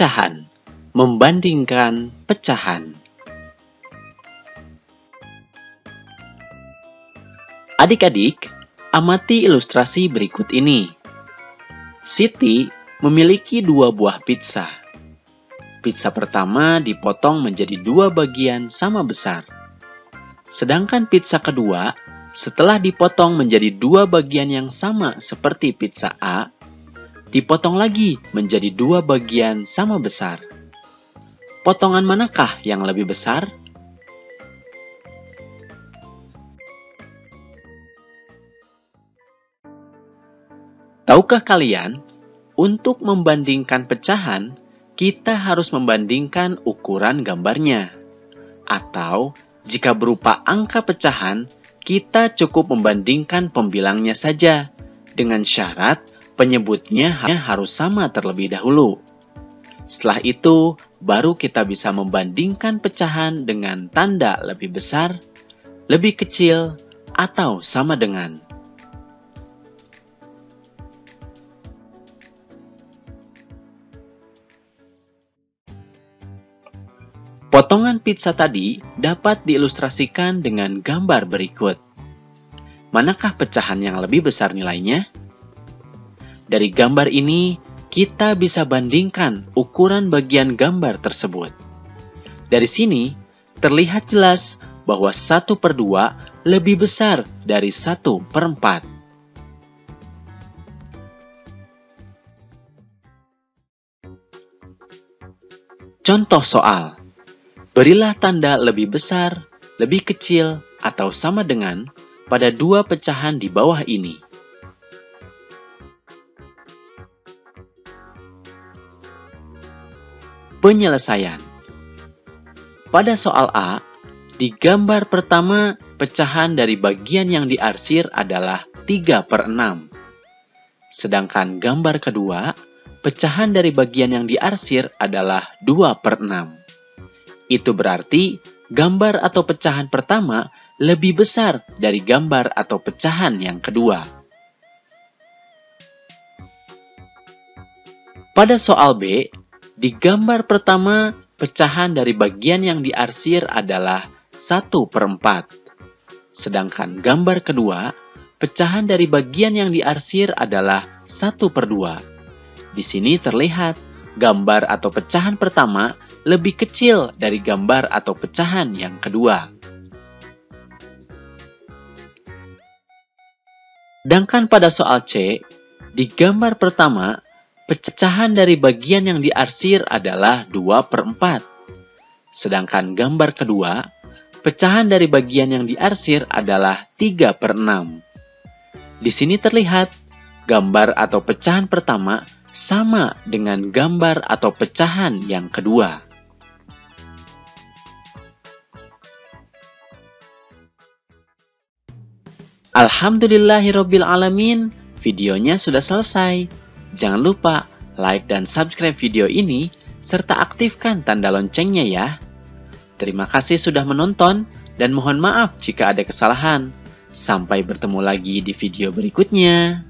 Pecahan. Membandingkan pecahan. Adik-adik, amati ilustrasi berikut ini. Siti memiliki 2 buah pizza. Pizza pertama dipotong menjadi 2 bagian sama besar. Sedangkan pizza kedua, setelah dipotong menjadi 2 bagian yang sama seperti pizza A, dipotong lagi menjadi 2 bagian sama besar. Potongan manakah yang lebih besar? Tahukah kalian, untuk membandingkan pecahan, kita harus membandingkan ukuran gambarnya. Atau, jika berupa angka pecahan, kita cukup membandingkan pembilangnya saja, dengan syarat penyebutnya harus sama terlebih dahulu. Setelah itu, baru kita bisa membandingkan pecahan dengan tanda lebih besar, lebih kecil, atau sama dengan. Potongan pizza tadi dapat diilustrasikan dengan gambar berikut. Manakah pecahan yang lebih besar nilainya? Dari gambar ini, kita bisa bandingkan ukuran bagian gambar tersebut. Dari sini, terlihat jelas bahwa 1/2 lebih besar dari 1/4. Contoh soal. Berilah tanda lebih besar, lebih kecil, atau sama dengan pada 2 pecahan di bawah ini. Penyelesaian. Pada soal A, di gambar pertama, pecahan dari bagian yang diarsir adalah 3/6. Sedangkan gambar kedua, pecahan dari bagian yang diarsir adalah 2/6. Itu berarti gambar atau pecahan pertama lebih besar dari gambar atau pecahan yang kedua. Pada soal B, di gambar pertama, pecahan dari bagian yang diarsir adalah 1/4. Sedangkan gambar kedua, pecahan dari bagian yang diarsir adalah 1/2. Di sini terlihat gambar atau pecahan pertama lebih kecil dari gambar atau pecahan yang kedua. Sedangkan pada soal C, di gambar pertama, pecahan dari bagian yang diarsir adalah 2/4. Sedangkan gambar kedua, pecahan dari bagian yang diarsir adalah 3/6. Di sini terlihat, gambar atau pecahan pertama sama dengan gambar atau pecahan yang kedua. Alhamdulillahirobbilalamin, videonya sudah selesai. Jangan lupa like dan subscribe video ini, serta aktifkan tanda loncengnya ya. Terima kasih sudah menonton, dan mohon maaf jika ada kesalahan. Sampai bertemu lagi di video berikutnya.